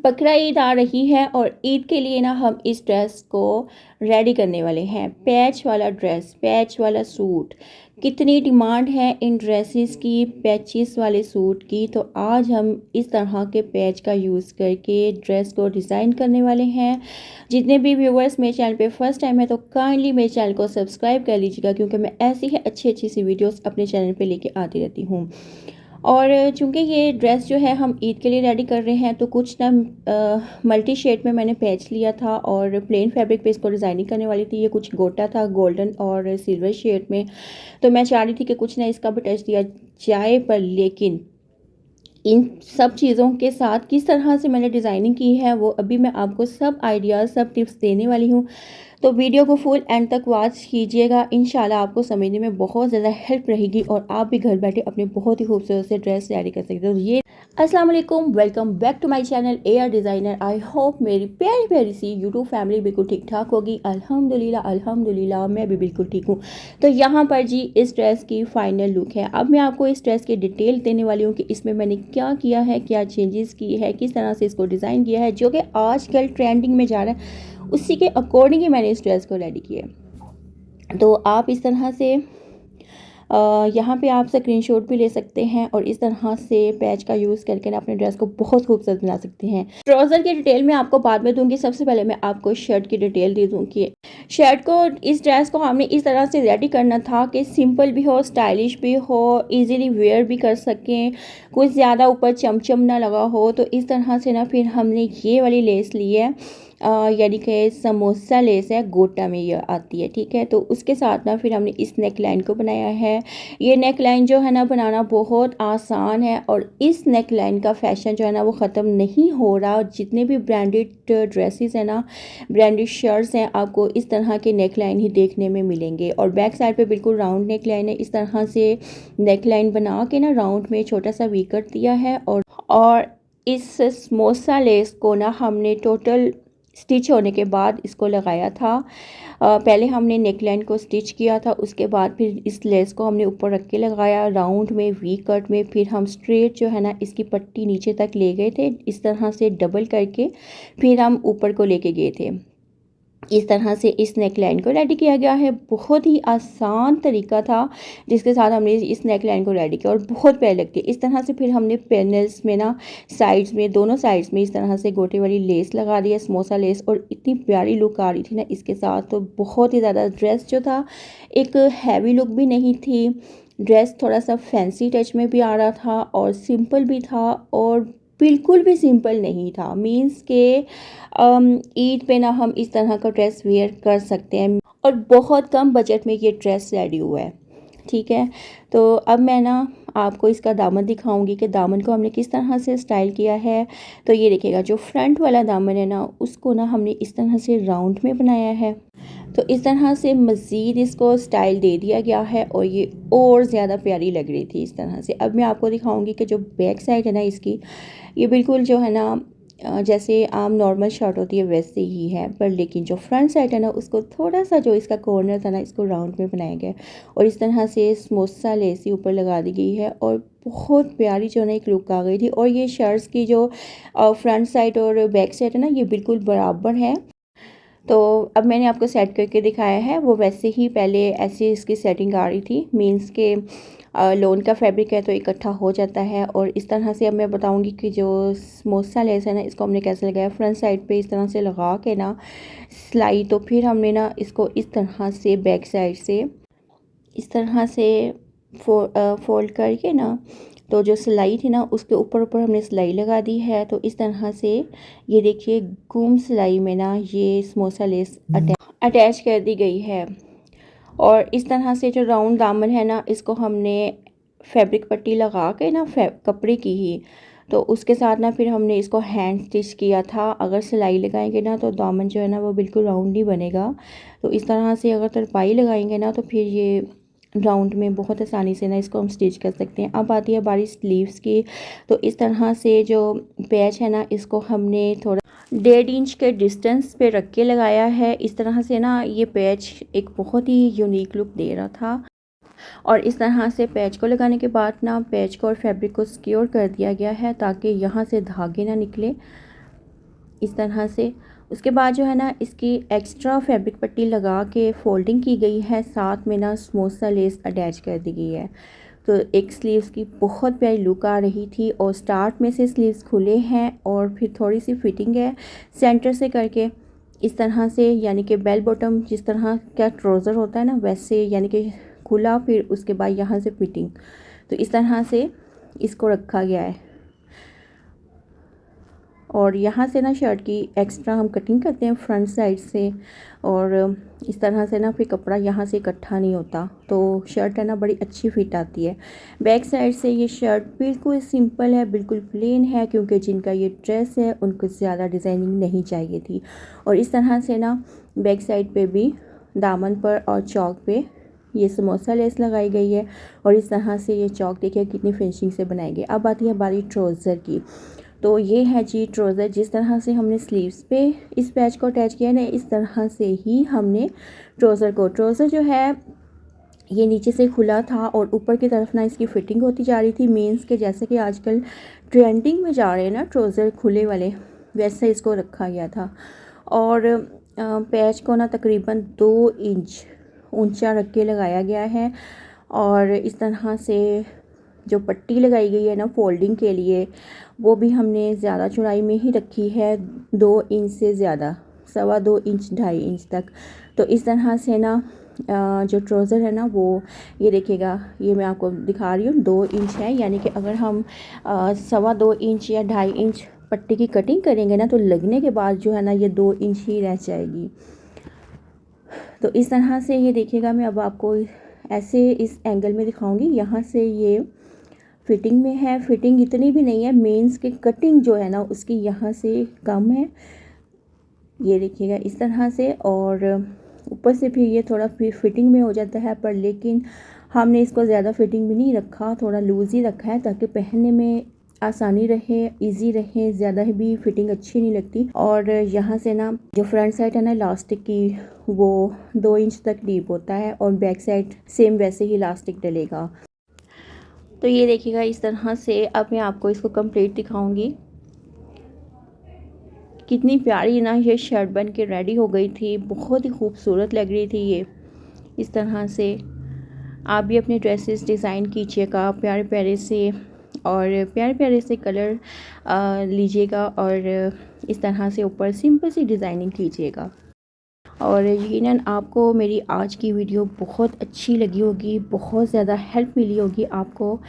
बकरा ईद आ रही है और ईद के लिए ना हम इस ड्रेस को रेडी करने वाले हैं। पैच वाला ड्रेस, पैच वाला सूट, कितनी डिमांड है इन ड्रेसेस की, पैचेस वाले सूट की। तो आज हम इस तरह के पैच का यूज़ करके ड्रेस को डिज़ाइन करने वाले हैं। जितने भी व्यूवर्स मेरे चैनल पे फर्स्ट टाइम है तो काइंडली मेरे चैनल को सब्सक्राइब कर लीजिएगा, क्योंकि मैं ऐसी ही अच्छी अच्छी सी वीडियोस अपने चैनल पे लेके आती रहती हूँ। और चूँकि ये ड्रेस जो है हम ईद के लिए रेडी कर रहे हैं, तो कुछ ना मल्टी शेड में मैंने पैच लिया था और प्लेन फैब्रिक पे इसको डिज़ाइनिंग करने वाली थी। ये कुछ गोटा था गोल्डन और सिल्वर शेड में, तो मैं चाह रही थी कि कुछ ना इसका भी टच दिया जाए। पर लेकिन इन सब चीज़ों के साथ किस तरह से मैंने डिज़ाइनिंग की है वो अभी मैं आपको सब आइडियाज़, सब टिप्स देने वाली हूँ। तो वीडियो को फुल एंड तक वॉच कीजिएगा, इंशाल्लाह आपको समझने में बहुत ज़्यादा हेल्प रहेगी और आप भी घर बैठे अपने बहुत ही खूबसूरत से ड्रेस तैयारी कर सकते हो। ये अस्सलाम वालेकुम, welcome back to my channel AR designer. I hope मेरी प्यारी प्यारी सी यूट्यूब फैमिली बिल्कुल ठीक ठाक होगी। अल्हम्दुलिल्लाह अल्हम्दुलिल्लाह मैं भी बिल्कुल ठीक हूँ। तो यहाँ पर जी इस ड्रेस की फ़ाइनल लुक है। अब मैं आपको इस ड्रेस की डिटेल देने वाली हूँ कि इसमें मैंने क्या किया है, क्या चेंजेस की है, किस तरह से इसको डिज़ाइन किया है, जो कि आजकल ट्रेंडिंग में जा रहा है, उसी के अकॉर्डिंग ही मैंने इस ड्रेस को रेडी किया। तो आप इस तरह से यहाँ पे आप स्क्रीनशॉट भी ले सकते हैं और इस तरह से पैच का यूज़ करके ना अपने ड्रेस को बहुत खूबसूरत बना सकते हैं। ट्राउज़र की डिटेल मैं आपको बाद में दूंगी। सबसे पहले मैं आपको शर्ट की डिटेल दे दूँगी। शर्ट को, इस ड्रेस को हमने इस तरह से रेडी करना था कि सिंपल भी हो, स्टाइलिश भी हो, इजीली वेयर भी कर सकें, कुछ ज़्यादा ऊपर चमचम ना लगा हो। तो इस तरह से ना फिर हमने ये वाली लेस ली है, यानी कि समोसा लेस है, गोटा में ये आती है, ठीक है। तो उसके साथ ना फिर हमने इस नेक लाइन को बनाया है। ये नेक लाइन जो है ना बनाना बहुत आसान है और इस नेक लाइन का फैशन जो है ना वो ख़त्म नहीं हो रहा। जितने भी ब्रांडेड ड्रेसेस हैं ना, ब्रांडेड शर्ट्स हैं, आपको इस तरह के नेक लाइन ही देखने में मिलेंगे। और बैक साइड पे बिल्कुल राउंड नेक लाइन है। इस तरह से नेक लाइन बना के ना राउंड में छोटा सा वी कट दिया है। और इस समोसा लेस को ना हमने टोटल स्टिच होने के बाद इसको लगाया था। पहले हमने नेकलाइन को स्टिच किया था, उसके बाद फिर इस लेस को हमने ऊपर रख के लगाया राउंड में, वी कट में। फिर हम स्ट्रेट जो है ना इसकी पट्टी नीचे तक ले गए थे, इस तरह से डबल करके फिर हम ऊपर को लेके गए थे। इस तरह से इस नेक लाइन को रेडी किया गया है। बहुत ही आसान तरीका था जिसके साथ हमने इस नेक लाइन को रेडी किया और बहुत प्यारी लगती है। इस तरह से फिर हमने पैनल्स में ना साइड्स में, दोनों साइड्स में इस तरह से गोटे वाली लेस लगा दी है, समोसा लेस, और इतनी प्यारी लुक आ रही थी ना इसके साथ। तो बहुत ही ज़्यादा ड्रेस जो था एक हैवी लुक भी नहीं थी, ड्रेस थोड़ा सा फैंसी टच में भी आ रहा था और सिंपल भी था और बिल्कुल भी सिंपल नहीं था। मीन्स के ईद पे ना हम इस तरह का ड्रेस वेयर कर सकते हैं और बहुत कम बजट में ये ड्रेस रेडी हुआ है, ठीक है। तो अब मैं ना आपको इसका दामन दिखाऊंगी कि दामन को हमने किस तरह से स्टाइल किया है। तो ये देखिएगा, जो फ्रंट वाला दामन है ना उसको ना हमने इस तरह से राउंड में बनाया है। तो इस तरह से मज़ीद इसको स्टाइल दे दिया गया है और ये और ज़्यादा प्यारी लग रही थी इस तरह से। अब मैं आपको दिखाऊंगी कि जो बैक साइड है ना इसकी, ये बिल्कुल जो है ना जैसे आम नॉर्मल शर्ट होती है वैसे ही है, पर लेकिन जो फ्रंट साइड है ना उसको थोड़ा सा, जो इसका कॉर्नर था ना, इसको राउंड में बनाया गया और इस तरह से समोसा लेसी ऊपर लगा दी गई है और बहुत प्यारी जो ना एक लुक आ गई थी। और ये शर्ट्स की जो फ्रंट साइड और बैक साइड है ना ये बिल्कुल बराबर है। तो अब मैंने आपको सेट करके दिखाया है, वो वैसे ही पहले ऐसे इसकी सेटिंग आ रही थी। मीन्स के लोन का फैब्रिक है तो इकट्ठा हो जाता है। और इस तरह से अब मैं बताऊंगी कि जो समोसा लेस है ना इसको हमने कैसे लगाया। फ्रंट साइड पे इस तरह से लगा के ना सिलाई, तो फिर हमने ना इसको इस तरह से बैक साइड से इस तरह से फोल्ड करके ना, तो जो सिलाई थी ना उसके ऊपर ऊपर हमने सिलाई लगा दी है। तो इस तरह से ये देखिए गुम सिलाई में ना ये समोसा लेस अटैच कर दी गई है। और इस तरह से जो राउंड दामन है ना इसको हमने फैब्रिक पट्टी लगा के ना कपड़े की ही, तो उसके साथ ना फिर हमने इसको हैंड स्टिच किया था। अगर सिलाई लगाएंगे ना तो दामन जो है ना वो बिल्कुल राउंड नहीं बनेगा। तो इस तरह से अगर तरपाई लगाएंगे ना तो फिर ये राउंड में बहुत आसानी से ना इसको हम स्टिच कर सकते हैं। अब आती है बारी स्लीव्स की। तो इस तरह से जो पैच है ना इसको हमने थोड़ा 1.5 इंच के डिस्टेंस पे रख के लगाया है। इस तरह से ना ये पैच एक बहुत ही यूनिक लुक दे रहा था। और इस तरह से पैच को लगाने के बाद ना पैच को और फैब्रिक को सिक्योर कर दिया गया है ताकि यहाँ से धागे ना निकले। इस तरह से। उसके बाद जो है ना इसकी एक्स्ट्रा फैब्रिक पट्टी लगा के फोल्डिंग की गई है, साथ में ना समोसा लेस अटैच कर दी गई है। तो एक स्लीव्स की बहुत प्यारी लुक आ रही थी और स्टार्ट में से स्लीव्स खुले हैं और फिर थोड़ी सी फिटिंग है सेंटर से करके इस तरह से, यानी कि बेल बॉटम जिस तरह का ट्राउज़र होता है ना वैसे, यानी कि खुला, फिर उसके बाद यहाँ से फिटिंग। तो इस तरह से इसको रखा गया है और यहाँ से ना शर्ट की एक्स्ट्रा हम कटिंग करते हैं फ्रंट साइड से, और इस तरह से ना फिर कपड़ा यहाँ से इकट्ठा नहीं होता, तो शर्ट है ना बड़ी अच्छी फिट आती है। बैक साइड से ये शर्ट बिल्कुल सिंपल है, बिल्कुल प्लेन है, क्योंकि जिनका ये ड्रेस है उनको ज़्यादा डिज़ाइनिंग नहीं चाहिए थी। और इस तरह से ना बैक साइड पे भी दामन पर और चौक पे ये समोसा लेस लगाई गई है और इस तरह से ये चौक देखिए कितनी फिनिशिंग से बनाई गई। अब आती है बारी ट्राउज़र की। तो ये है जी ट्राउज़र, जिस तरह से हमने स्लीव्स पे इस पैच को अटैच किया है इस तरह से ही हमने ट्राउज़र जो है ये नीचे से खुला था और ऊपर की तरफ ना इसकी फिटिंग होती जा रही थी मीन्स के जैसे कि आजकल ट्रेंडिंग में जा रहे हैं ना ट्राउज़र खुले वाले, वैसे इसको रखा गया था। और पैच को ना तकरीबन 2 इंच ऊंचा रख के लगाया गया है और इस तरह से जो पट्टी लगाई गई है ना फोल्डिंग के लिए वो भी हमने ज़्यादा चौड़ाई में ही रखी है, 2 इंच से ज़्यादा, 2.25 इंच 2.5 इंच तक। तो इस तरह से ना जो ट्राउज़र है ना वो ये देखिएगा, ये मैं आपको दिखा रही हूँ 2 इंच है, यानी कि अगर हम 2.25 इंच या 2.5 इंच पट्टी की कटिंग करेंगे ना तो लगने के बाद जो है ना ये 2 इंच ही रह जाएगी। तो इस तरह से ये देखिएगा, मैं अब आपको ऐसे इस एंगल में दिखाऊंगी, यहाँ से ये फिटिंग में है, फिटिंग इतनी भी नहीं है, मेंस की कटिंग जो है ना उसकी यहाँ से कम है, ये देखिएगा इस तरह से। और ऊपर से फिर ये थोड़ा फिर फिटिंग में हो जाता है, पर लेकिन हमने इसको ज़्यादा फिटिंग भी नहीं रखा, थोड़ा लूज़ ही रखा है ताकि पहनने में आसानी रहे, इजी रहे, ज़्यादा भी फिटिंग अच्छी नहीं लगती। और यहाँ से ना जो फ्रंट साइड है ना इलास्टिक की वो 2 इंच तक डीप होता है और बैक साइड सेम वैसे ही इलास्टिक डलेगा। तो ये देखिएगा इस तरह से। अब मैं आपको इसको कंप्लीट दिखाऊंगी, कितनी प्यारी ना ये शर्ट बन के रेडी हो गई थी, बहुत ही खूबसूरत लग रही थी ये। इस तरह से आप भी अपने ड्रेसेस डिज़ाइन कीजिएगा प्यारे प्यारे से, और प्यारे प्यारे से कलर लीजिएगा और इस तरह से ऊपर सिंपल सी डिज़ाइनिंग कीजिएगा। और यकीनन आपको मेरी आज की वीडियो बहुत अच्छी लगी होगी, बहुत ज़्यादा हेल्प मिली होगी आपको।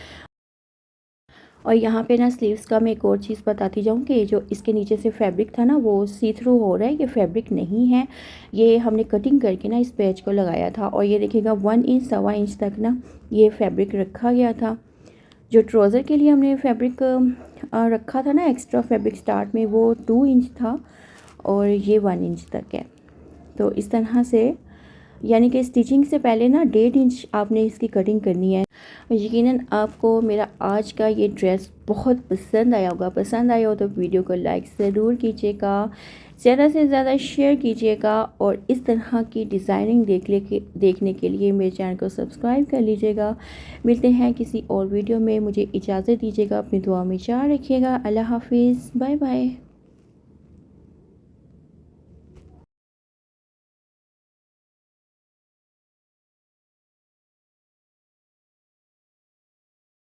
और यहाँ पे ना स्लीव्स का मैं एक और चीज़ बताती जाऊँ कि जो इसके नीचे से फैब्रिक था ना वो सी थ्रू हो रहा है, ये फैब्रिक नहीं है, ये हमने कटिंग करके ना इस पैच को लगाया था। और ये देखिएगा 1 इंच 2.25 इंच तक ना ये फैब्रिक रखा गया था। जो ट्राउज़र के लिए हमने फैब्रिक रखा था ना एक्स्ट्रा फैब्रिक स्टार्ट में, वो 2 इंच था और ये 1 इंच तक है। तो इस तरह से, यानी कि स्टिचिंग से पहले ना 1.5 इंच आपने इसकी कटिंग करनी है। यकीनन आपको मेरा आज का ये ड्रेस बहुत पसंद आया होगा। पसंद आया हो तो वीडियो को लाइक ज़रूर कीजिएगा, ज़्यादा से ज़्यादा शेयर कीजिएगा और इस तरह की डिज़ाइनिंग देखने के लिए मेरे चैनल को सब्सक्राइब कर लीजिएगा। मिलते हैं किसी और वीडियो में, मुझे इजाज़त दीजिएगा, अपनी दुआ में याद रखिएगा। अल्लाह हाफिज़, बाय बाय।